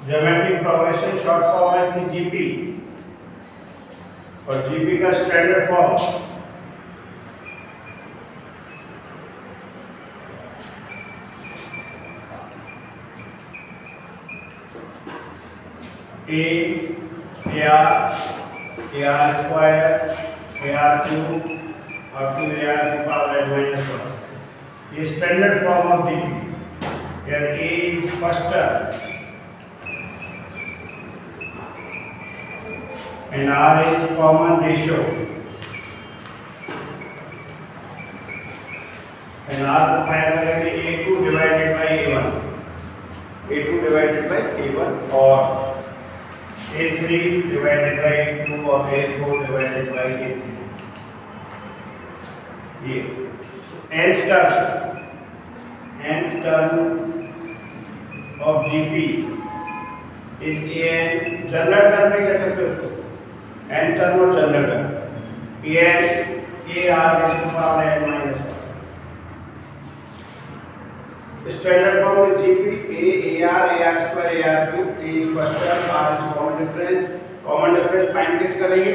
Geometric progression short form है सी GP, और GP का standard form A r square a r cube up to a r to power n minus 1. ये standard form of GP, where a is first term and r is common ratio, and r को find करेंगे a2 divided by a1, a2 divided by a1 और a3 divided by a2 और a4 divided by a3. ये nth term of GP is an general term में कह सकते हो उसको, n टर्म और general term an a r raised to power n minus 1. Standard form में GP a r square a r cube, a is first term, r is common difference find किस करेंगे,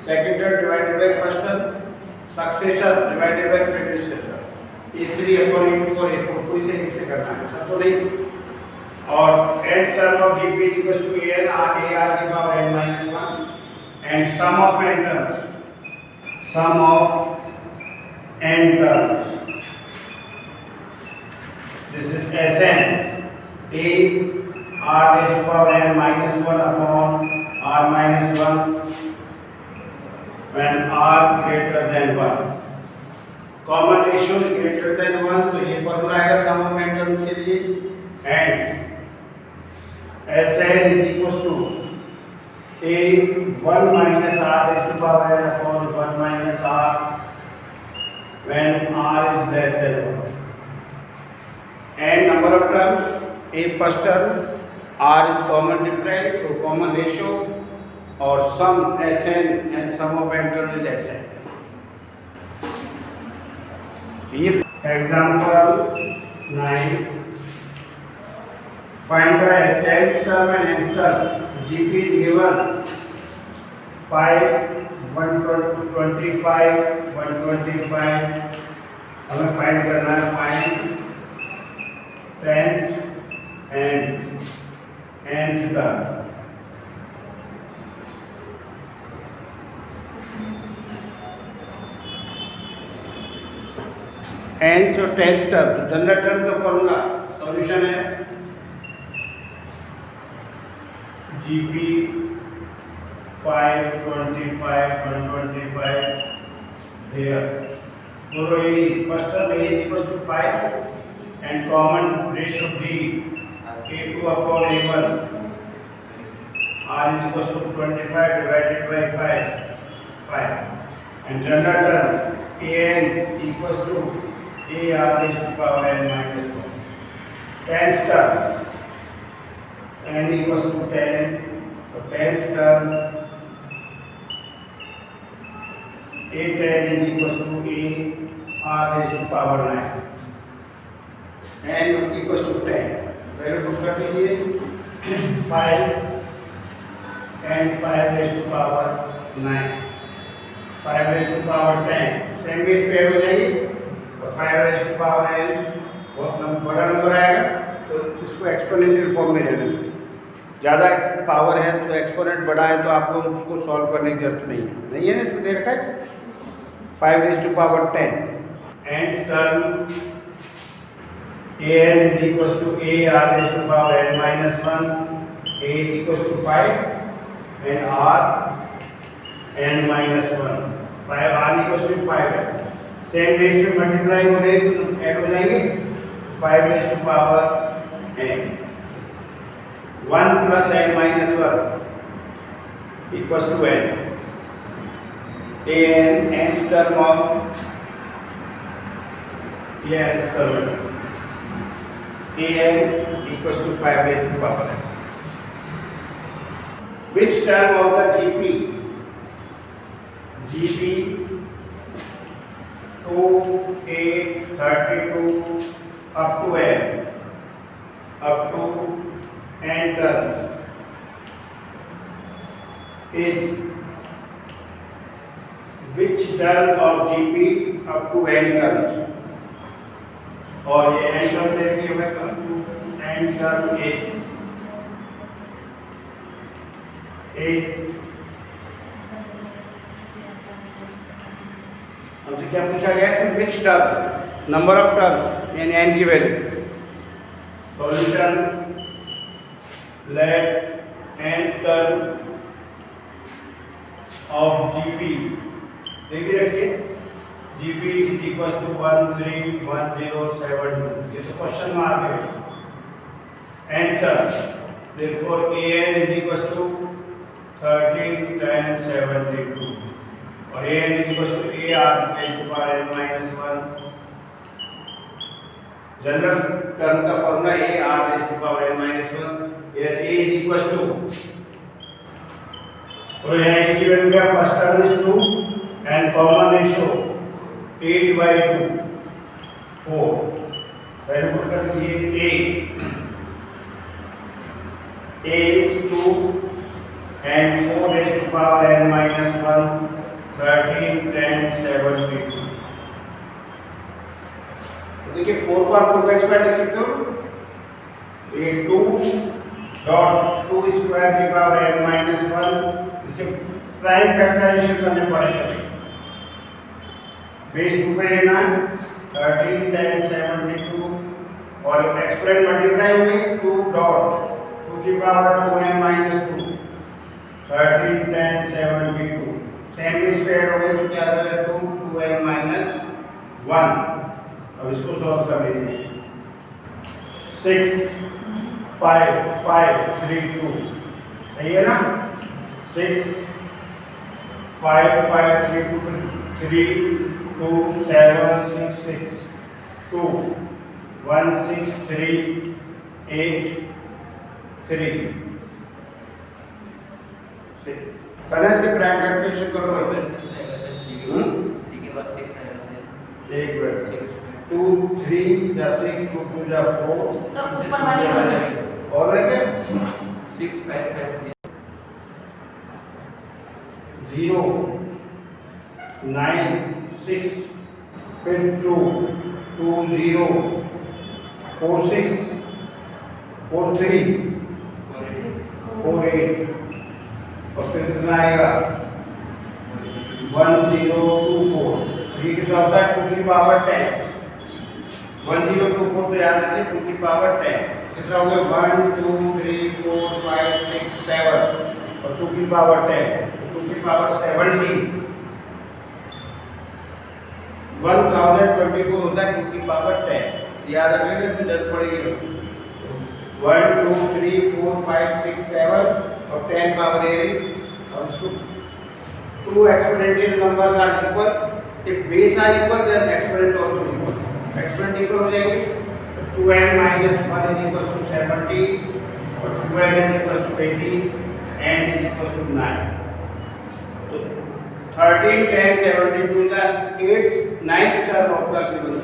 second term divided by first term, successor divided by predecessor, a3 upon a2 और a4 पूरी से एक से करना है, सब तो नहीं. और nth term of GP is equal to an a r की power n minus 1 and sum of n terms, this is Sn a r raised to power n minus 1 upon r minus 1 when r greater than 1. Common ratio is greater than 1, तो ये formula आएगा सम of n terms के लिए, and Sn is equal to a 1 minus r raised to power n upon 1 minus r when r is less than 1. And number of terms, a first term, r is common difference, so common ratio, और sum Sn and sum of n terms is Sn. If example 9, find the 10th term and nth term. GP is given 5, 125, 125. हमें find करना है find 10th and nth term. nth और 10th term, तो general term का formula solution है GP 5, 25, 125 here. दोनों ये first term a is equal to 5 and common ratio B a2 upon a1, r is equal to 25 divided by 5 and general term an equals to a r raised to power n minus 1. 10th term n equals to 10, so 10th term a10 is equals to a r raised to power 9, n equals to 10. Value put कर दीजिए 5 and 5 raised to power 9, 5 raised to power 10, same base पे हो जाएगी, और 5 raised to power n बहुत बड़ा number आएगा, तो इसको एक्सपोनेंशियल फॉर्म में लेना है. ज़्यादा पावर है तो एक्सपोनेंट बड़ा है तो आपको उसको सॉल्व करने की जरूरत नहीं है ना, इसमें दे रखा है 5 raised to power 10. nth term an is equals to a r raised to power n minus 1, a is equals to 5 and r n minus 1, 5 r equals to 5 है, सेम बेस पे मल्टीप्लाई हो गए तो ऐड हो जाएंगे 5 raised to power n. 1 plus n minus 1 equals to n. an nth term of nth term an equals to 5 raised to power n. Which term of the GP 2, 8, 32 up to n, up to n terms is which term of GP up to n terms, और ये n term देखिए हमें come to n term is हमसे क्या पूछा गया है? Which term, number of terms यानी n की value. Solution let n term of GP देखिए रखिए GP इज इक्वल टू 131072, ये तो क्वेश्चन मार्क है। n term therefore an is equal to 131072 और an is equal to ar raised to power n minus 1। General term का formula a r raised to power n minus 1, here a is equal to, और यहाँ a की value क्या? First term is 2 and common ratio 8/2 4, value put कर दीजिए a is 2 and 4 raised to power n minus 1 131072। देखिए 4 पर 4 का square लिख सकते हो, ये 2 डॉट 2 स्क्वायर की पावर n माइनस 1, इसे प्राइम फैक्टराइजेशन करने पड़ेगा। बेस 2 पे लेना है 131072 और एक्सपोनेंट मल्टीप्लाई होंगे 2 डॉट 2 की power 2n minus 2 131072, same base पे ऐड होंगे तो क्या बचेगा 2n माइनस 1। अब इसको सॉल्व कर लीजिए 6 5 5 3 2, सही है ना? 6 5 5 3 2 3 2 7 6 6 2 1 6 3 8 3 करना इसके प्राइम फैक्टराइजेशन करो भाई। एक बार 2 3 या 6 2 2 या 4 सब ऊपर वाली और है क्या 6 5 5 0 9 6 फिर 2 2 0 4 6 4 3 4 8 और फिर कितना आएगा 1024। ये कितना होता है 2 की पावर 10, 1024 तो याद रखिए 2 की पावर 10 कितना हो गया 1 2 3 4 5 6 7 और 2 की पावर 10 2 की पावर 70 1024 होता है 2 की पावर 10, याद रखिएगा, इसमें जरूरत पड़ेगी 1 2 3 4 5 6 7 और 10 पावर ए रही। अब इसको 2 exponential numbers are equal, if base are equal then exponent also equal, exponent equal हो जाएंगे तो 2n minus 1 is equal to 70 और 2n is equal to 80, n is equal to 9। तो 131072 is the 9th term of the given,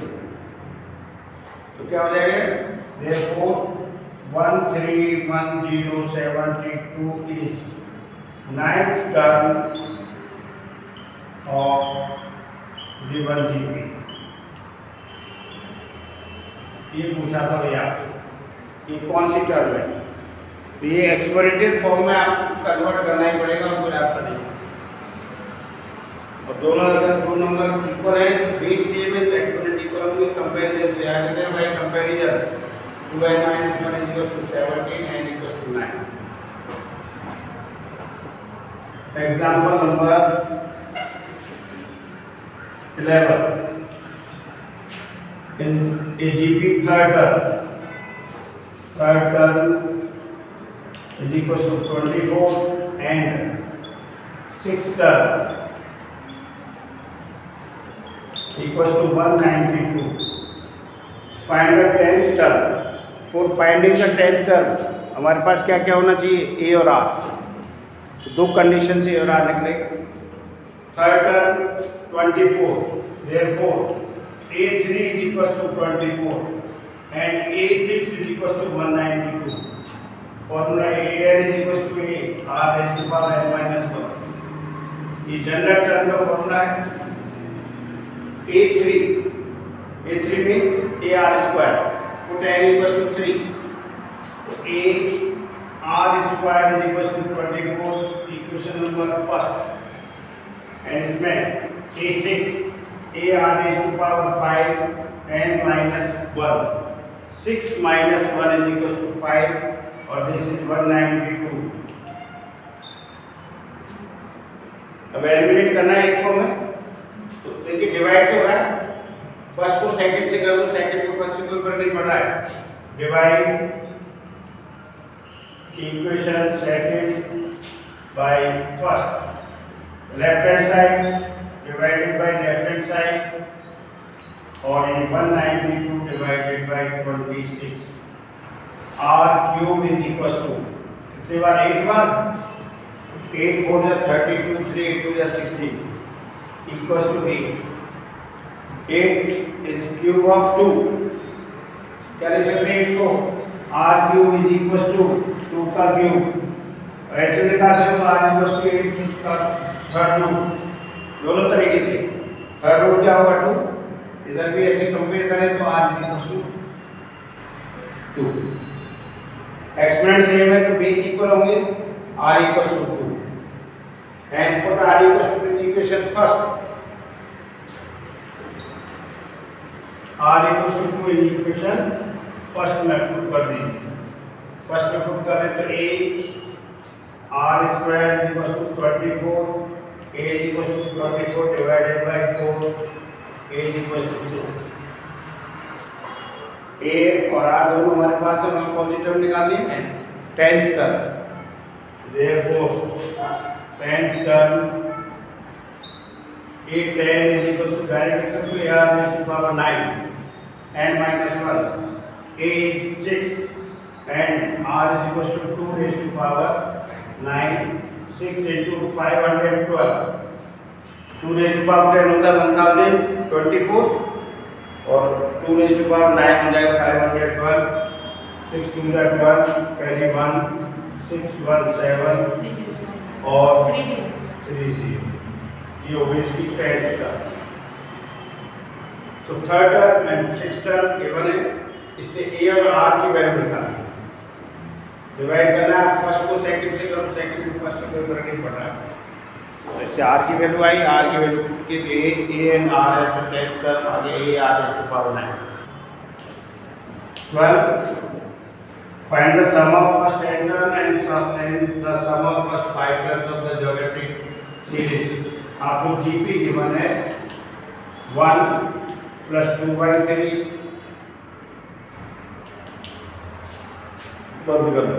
तो क्या हो जाएगा therefore 131072 is 9th term of given GP। ये पूछा था भैया आपसे, ये कौन सी टर्म है? तो ये एक्सपोनेंशियल फॉर्म में आपको कन्वर्ट करना ही पड़ेगा, आपको रास्ता नहीं। और दोनों अगर दो नंबर इक्वल है, बेस सेम है तो एक्सपोनेंट इक्वल होंगे। कंपैरिजन से याद रखते हैं भाई, comparison 2n minus 1 is equal to 17 and equals to 9। Example number 11 in a GP third term is equal to 24 and sixth term equals to 192। Find the 10th term। For finding the 10th term हमारे पास क्या क्या होना चाहिए? A और R, तो दो condition से A और R निकलेगा। Third term 24, therefore A3 is equal to 24 and A6 is equal to 192। Formula an is equals to a r raised to power n minus 1. ये जनरल टर्म का formula है a3 means ar square, put n equals to 3, a r square is equals to 24, equation number first, and इसमें a6 a r raised to power 5 n minus 1, 6 minus 1 is equals to 5 और this is 192. अब eliminate करना है एक को में, तो देखिए डिवाइड से हो रहा है, फर्स्ट को सेकंड से कर दो, सेकंड को फर्स्ट से कोई फर्क नहीं पड़ रहा है. Divide equation second by first, left hand side divided by left hand side, और in 192 divided by 26, r cube is equals to कितनी बार 8 बार, 8 4 जा 32, 3 8 2 जा 16 equals to 8. 8 is cube of 2. क्या लिख सकते हैं 8 को, r cube is equals to 2 का क्यूब. ऐसे लिखा सकते हो r equals to 8 का थर्ड रूट, दोनों तरीके से. थर्ड रूट क्या होगा 2, इधर भी ऐसे कंपेयर करें तो r equals to 2. Exponent same है तो बेस इक्वल होंगे, r equals to 2 and put r equals to equation first, r equals to 2 in equation first में पुट कर दीजिए. फर्स्ट में पुट करें तो a r square equals to 24, a equals to 24 divided by 4, a is equals to 6. a और r दोनों हमारे पास है, हम कौन सी टर्म निकालनी है, 10th term. therefore 10th term a 10 is equals to direct लिख सकते हो r raised to power 9 n minus 1, a is 6 and r is equals to 2 raised to power 9, 6 into 512, 2 raised to power 10 होता है 1024 और 2 raised to power 9 हो जाएगा 512, 6 2 12 carry 1, 6 1 7 और 30. ये ओबियसली 10th टर्म. तो third term and sixth term given है, इससे a और r की वैल्यू निकालनी है. डिवाइड करना है, फर्स्ट को सेकंड से करो, सेकंड को फर्स्ट से कोई फर्क नहीं पड़ रहा है. इससे r की वैल्यू आई, r की वैल्यू के a एंड r है तो 10th टर्म आगे a r raised to power 9. 12 find the sum of first n term and the sum of first 5 terms of the geometric series. आपको gp given है 1 plus 2/3 बंद कर दो.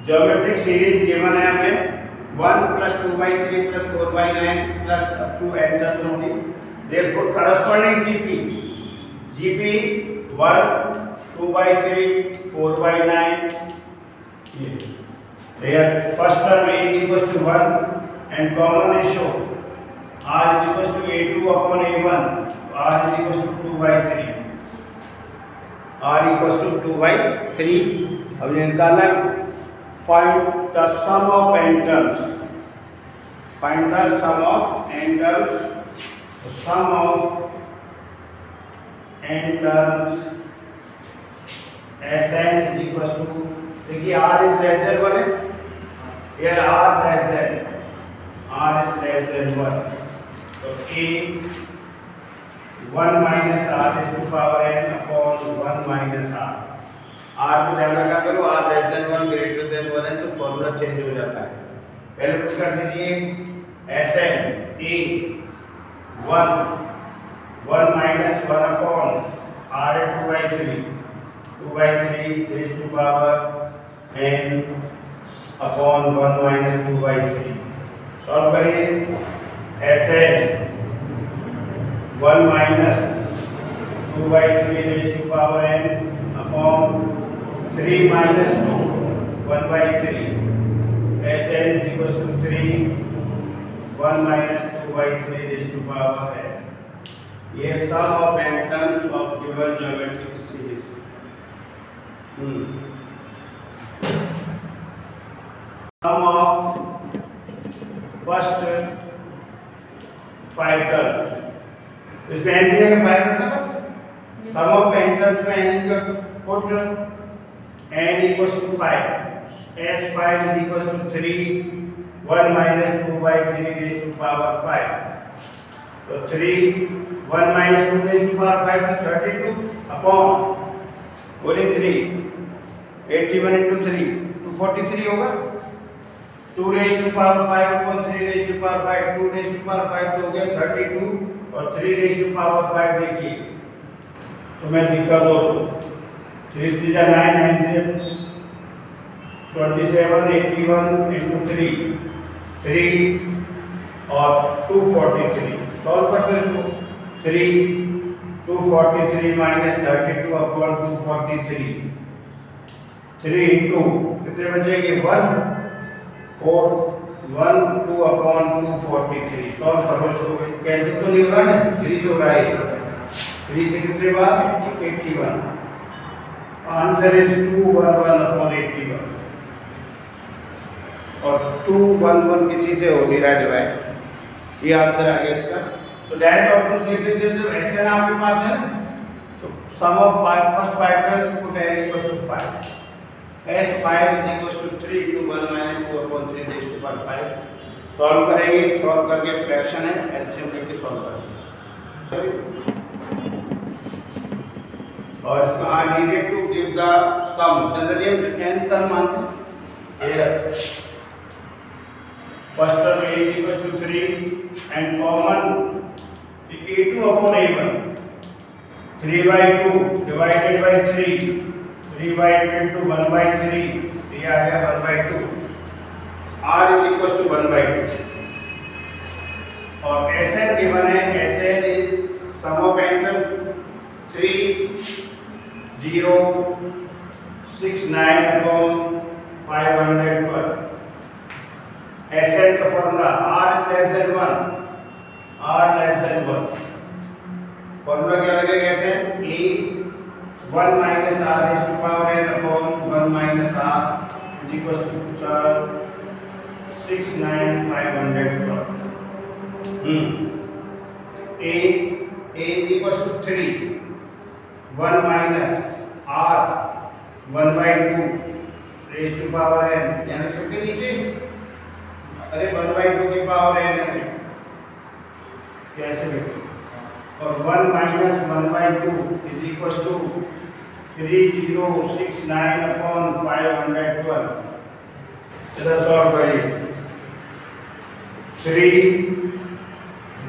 Geometric series given है हमें 1 plus 2/3 plus 4/9 plus up to n terms only. Therefore corresponding GP is 1 2/3 4/9. Here first term a is equals to 1 and common ratio r is equals to a2 upon a1, r is equals to 2/3, r equals to 2/3. अब ये निकालना है, find the sum of n terms. Find the sum of n terms. The sum of n terms Sn is equals to, देखिए r is less than 1 है, here r is less than 1, तो a 1 minus r raised to power n upon 1 minus r. r को ध्यान रखा करो, r less than 1 greater than 1 है तो formula change हो जाता है. पहले पुट कर दीजिए Sn a 1 minus 1 upon r 2/3 raised to power n upon 1 minus 2/3. Solve करिए. Sn 1 minus 2/3 raised to power n upon 3 minus 2 1/3. Sn is equals to 3 1 minus 2/3 raised to power n. ये sum of n terms of given geometric series. Sum of first 5 terms. इसमें n दिया है 5 था बस. Sum of n terms में n का put n equals to 5. S5 is equals to 3. 1 minus 2 by 3 raised to power 5. So 3 1 minus 2 raised to power 5 is 32 upon only 3. 81 into 3 243 होगा. 2 raised to power 5 upon 3 raised to power 5. 2 raised to power 5 तो हो गया 32 और 3 raised to power 5 देखिए. तो मैं लिखता दो 3 3 जा 9 9 से 27 81 into 3 और 243. सॉल्व करते हैं इसको. 3 243 minus 32 upon 243. 3 into कितने बचेंगे 1 4 1 2 upon 243. सॉल्व करो इसको. कैंसिल तो नहीं हो रहा है, 3 से हो रहा है. 3 से कितने बार 81. Answer is 211 upon 81. और 211 किसी से हो नहीं रहा डिवाइड. ये आंसर आ गया इसका. तो डायरेक्ट ऑप्शन देख लीजिए. जो एसएन आपके पास है ना, तो सम ऑफ फर्स्ट 5 टर्म्स को n equals to 5. S5 is equals to 3 into 1 minus 2 upon 3 raised to power 5. Solve करेंगे. सॉल्व करके फ्रैक्शन है एलसीएम लेके सॉल्व करेंगे. और इसका I needed to give the sum. Generally हम n टर्म मानते हैं. First term a is equals to 3 and common a2 upon a1. 3 by 2 divided by 3. 3 by 2 into 1 by 3. ये आ गया 1 by 2. r is equals to 1 by 2. और Sn given है. Sn is sum of n terms 3 0 6 9 upon 512. Sn का formula r is less than 1. r less than 1. Formula क्या लगेगा? Sn a 1 minus r raised to power n upon 1 minus r is equals to 6 9 512. A is equals to 3. 1 minus r 1 by 2 raised to power n. ध्यान रख सकते नीचे. अरे 1 by 2 की power n है. कैसे लिखें? और 1 minus 1 by 2 is equals to 3069 upon 512. इधर सॉल्व करिए. 3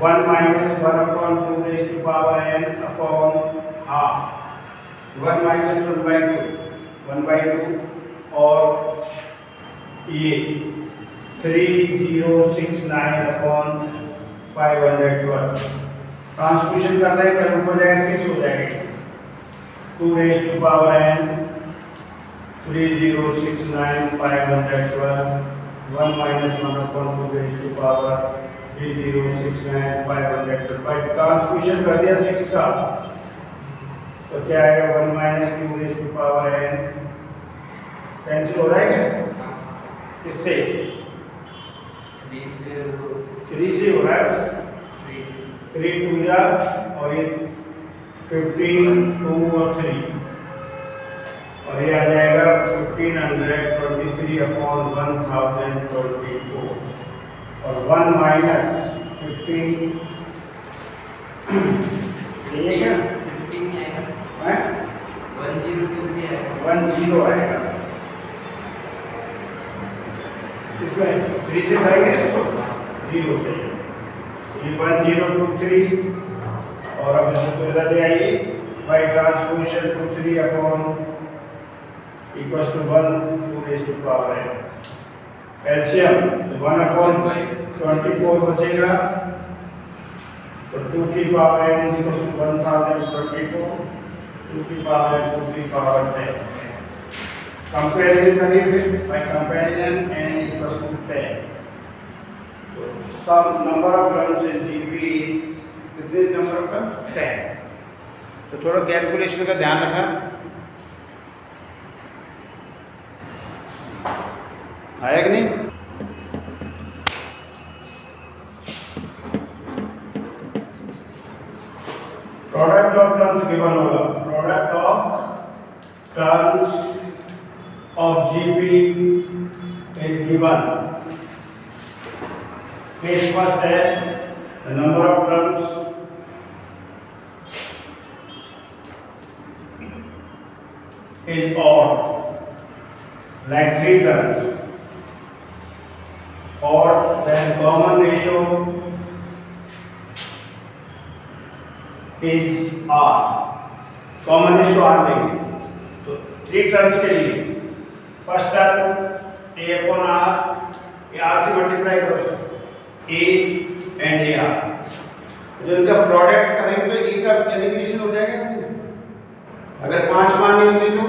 1 minus 1 upon 2 raised to power n upon half. 1 minus 1 by 2 1 by 2 और ये 3069 upon 512. ट्रांसमिशन करना है कल ऊपर जाएगा 6 हो जाएगा. 2 raised to power n 3069 512. 1 minus 1 upon 2 raised to power 3069 512. भाई ट्रांसमिशन कर दिया 6 का, तो क्या आएगा 1 minus 2 raised to power n. Cancel हो रहा है क्या? किससे? 3 से हो रहा है बस. 3 2 जा और ये 15 2 और 3 और ये आ जाएगा 1523 अपॉन 1024 और 1 माइनस 15 ये क्या 15 आएगा. है 1023 आएगा. 10 आएगा. इसमें 3 से करेंगे इसको 0 से. ये 1023 और अब इसको इधर ले आइए. By transposition 23 upon equals to 1 2 raise to power n. LCM 1 upon 24 बचेगा, तो 2 की power n is equals to 1024. 2 की पावर n 2 की पावर 10. कंपैरिजन करिए फिर. By comparison n equals to 10. तो sum number of terms in GP is कितने number of terms 10. तो थोड़ा कैलकुलेशन का ध्यान रखना. आया कि नहीं? प्रोडक्ट ऑफ टर्म्स गिवन होगा, product of terms of GP is given. Case first है the number of terms is odd, like 3 terms, odd, then common ratio is R, common ratio R लेंगे। तो 3 terms के लिए first term A upon R, ये R से multiply करो A and AR, जो इनका प्रोडक्ट करेंगे तो A का एलिमिनेशन हो जाएगा। अगर 5 माननी होती तो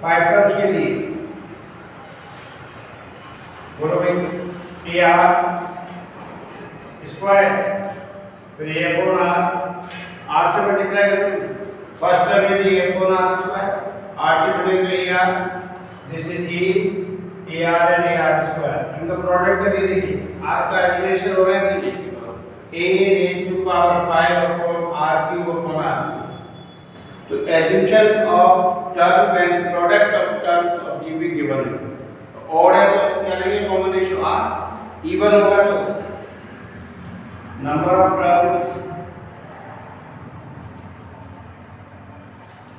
5 टर्म्स के लिए बोलो भाई ए आर स्क्वायर फिर ए अपॉन आर से मल्टीप्लाई करें। First term is a upon r square, r से multiply a r, this is a r and a r square. इनका प्रोडक्ट करके देखिए आर का एलिमिनेशन हो रहा है कि a raise to power 5 upon r cube upon r. तो addition of term and product of terms of GP given है। ऑड है तो क्या लेंगे कॉमन रेशियो आर, इवन होगा तो number of terms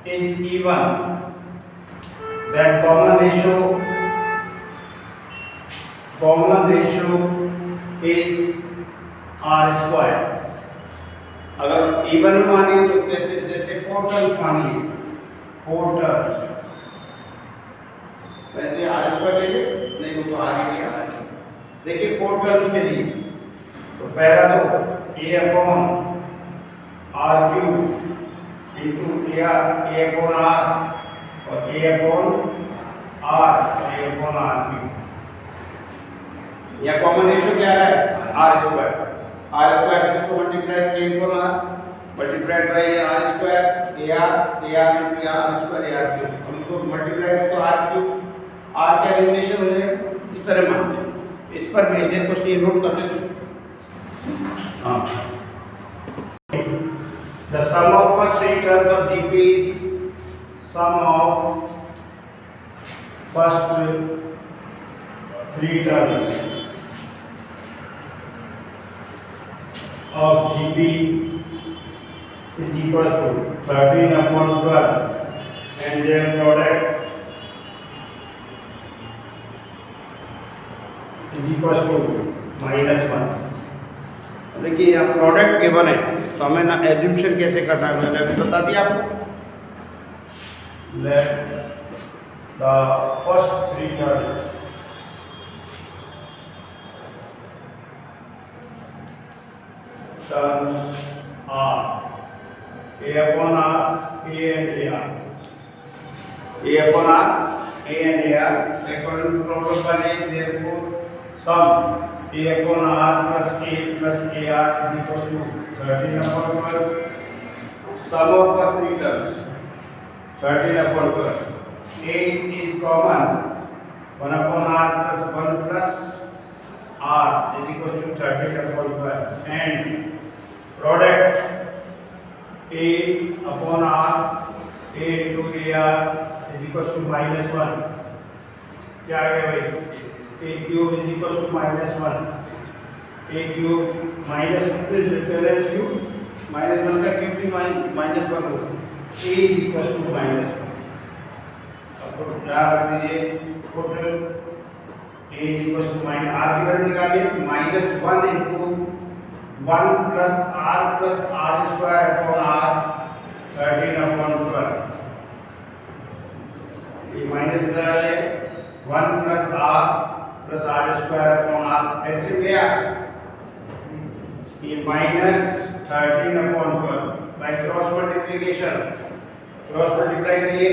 is even, that common ratio is r square. अगर even में मानिए तो जैसे जैसे 4 टर्म्स मानिए, 4 टर्म्स वैसे आर स्क्वायर ले लीजिए, नहीं वो तो आगे लिया। देखिए 4 टर्म्स के लिए तो पहला तो a upon r cube into a r, a upon r और ए अपॉन आर और ए अपॉन आर क्यूब। या कॉमन रेशियो क्या है आर स्क्वायर, आर स्क्वायर से इसको मल्टीप्लाई किया upon r multiplied by r square a r into r square a r cube. हम इसको मल्टीप्लाई करें तो आर क्यूब, आर का एलिमिनेशन हो जाएगा। इस तरह मानते हैं, इस पर भेज दें कुछ ये नोट कर लें। हाँ, the sum of first 3 terms of GP is sum of first 3 terms of GP is equal to 13 upon 12 and their product is equal to -1। देखिए यहाँ प्रोडक्ट गिवन है तो हमें ना एज्यूम्शन कैसे करना है मैंने अभी बता दिया आपको। Let the first 3 terms terms are a upon r, a and ar, a upon r, a and ar according to problem 1 therefore sum a upon r plus a plus ar is equal to 13 upon 12, sum of first 3 terms 13 upon 12, a is common 1 upon r plus 1 plus r is equal to 13 upon 12 and product a upon r, a into ar is equal to -1। क्या आ गया भाई, a cube is equal to -1, a cube minus cube -1 का cube भी -1 होगा, a is equal to -1। अब क्या रख दीजिए total a is equal to r की वैल्यू निकालिए -1 into 1 plus r square upon r 13 upon 12। ये माइनस इधर आ जाए 1 plus r square upon r LCM लिया ये -13 upon 12 by cross multiplication, cross multiply करिए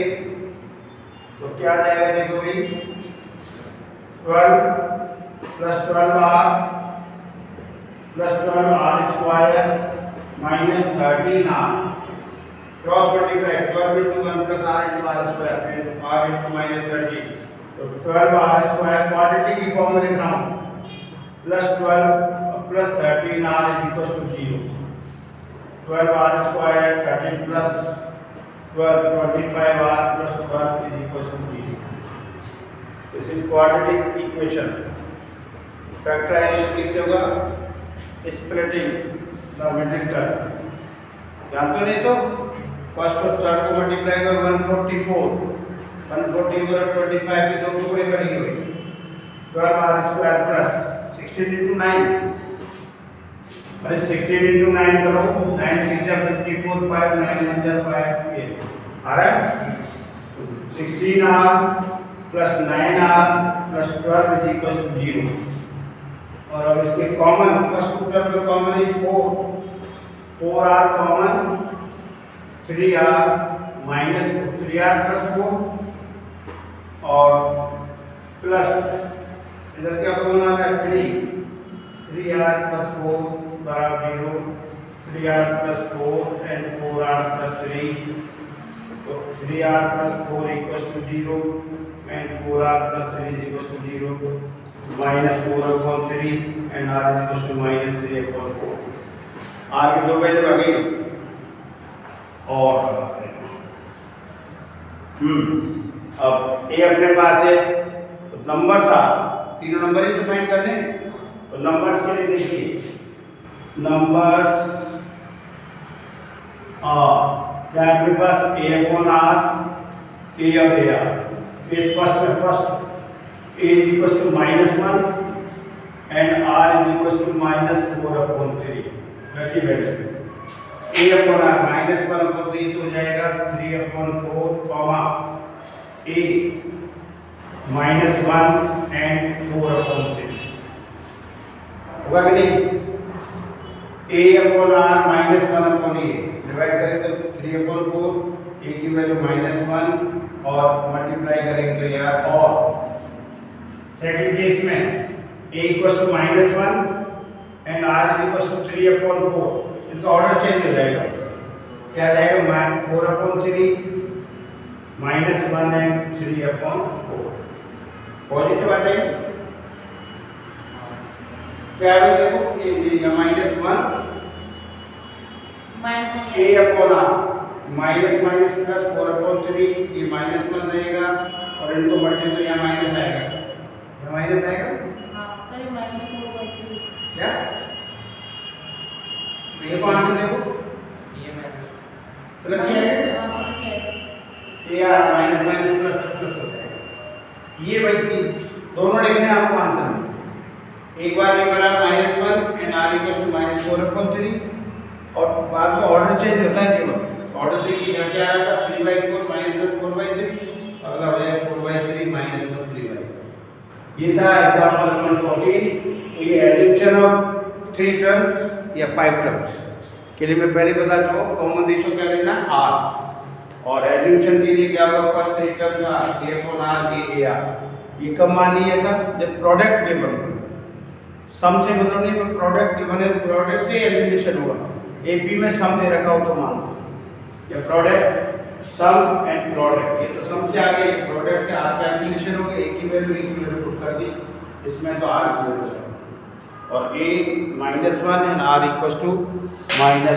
तो क्या आ जाएगा देखो भाई 12 plus 12r plus 12r square minus 13r cross multiply 12 into 1 plus r into r square and r into -13 तो 12r² क्वाड्रेटिक की फॉर्म में लिख रहा हूँ +12 + 13r = 0। 12r² 13 + 12 25r + 12 = 0। This is quadratic equation. Factorization कैसे होगा? Splitting the middle term. जानते नहीं तो फर्स्ट और थर्ड को मल्टीप्लाई करो 144 और 25 के दो टुकड़े करेंगे भाई 12r² प्लस 16 × 9 अरे 16 × 9 करो 9 6 जा 54 5 9 1 जा 5 ये आ रहा है 16r + 9r + 12 = 0। और अब इसके कॉमन फर्स्ट टर्म में कॉमन है 4r कॉमन 3r - 3r + 4 और प्लस इधर क्या कॉमन आ रहा है 3r + 4 = 0 3r + 4 and 4r + 3 तो 3r + 4 = 0 and 4r + 3 = 0 -4/3 and r = -3/4 r की दो वैल्यू आ गई और अब a अपने पास है तो नंबर्स आ तीनों नंबर ही तो फाइंड करने तो नंबर्स के लिए देखिए नंबर्स क्या है अपने पास a/r a और ar इस फर्स्ट में फर्स्ट a = -1 and r = -4/3 रखिए वैल्यू a/r -1/3 तो हो जाएगा 3/4 कॉमा a -1 and 4/3 होगा कि नहीं a/r -1/a डिवाइड करें तो 3/4 a की वैल्यू -1 और मल्टीप्लाई करेंगे तो यार और सेकंड केस में a = -1 and r = 3/4 इनका ऑर्डर चेंज हो जाएगा क्या आ जाएगा 4/3 -1 and 3/4 पॉजिटिव आ जाएगा क्या अभी देखो ये -1 a/r -+ 4/3 ये -1 रहेगा और इनको मल्टीप्लाई यहाँ माइनस आएगा यहाँ माइनस आएगा क्या ये कौन सा देखो ये प्लस ये यार माइनस माइनस प्लस प्लस हो जाएगा ये भाई तीन दोनों लिखने हैं आपको आंसर में एक बार ये बना -1 एंड r = -4/3 और बाद में ऑर्डर चेंज होता है केवल ऑर्डर तो ये यहाँ क्या आया था 3/4 -1 4/3 अगला हो जाएगा 4/3 -1 3/4 ये था एग्जांपल नंबर 14। तो ये एडिशन ऑफ 3 टर्म्स या 5 टर्म्स के लिए मैं पहले बता चुका हूँ कॉमन रेशियो क्या लेना r और एडिशन के लिए क्या होगा फर्स्ट 3 टर्म्स a/r a/ar ये कब मानी है सर जब प्रोडक्ट गिवन हो सम से मतलब नहीं पर प्रोडक्ट गिवन है प्रोडक्ट से एलिमिनेशन हुआ एपी में सम दे रखा हो तो मान दो या प्रोडक्ट सम एंड प्रोडक्ट ये तो सम से आ गया प्रोडक्ट से r का एलिमिनेशन हो गया a की वैल्यू पुट कर दी इसमें तो r की वैल्यू और a -1 एंड r =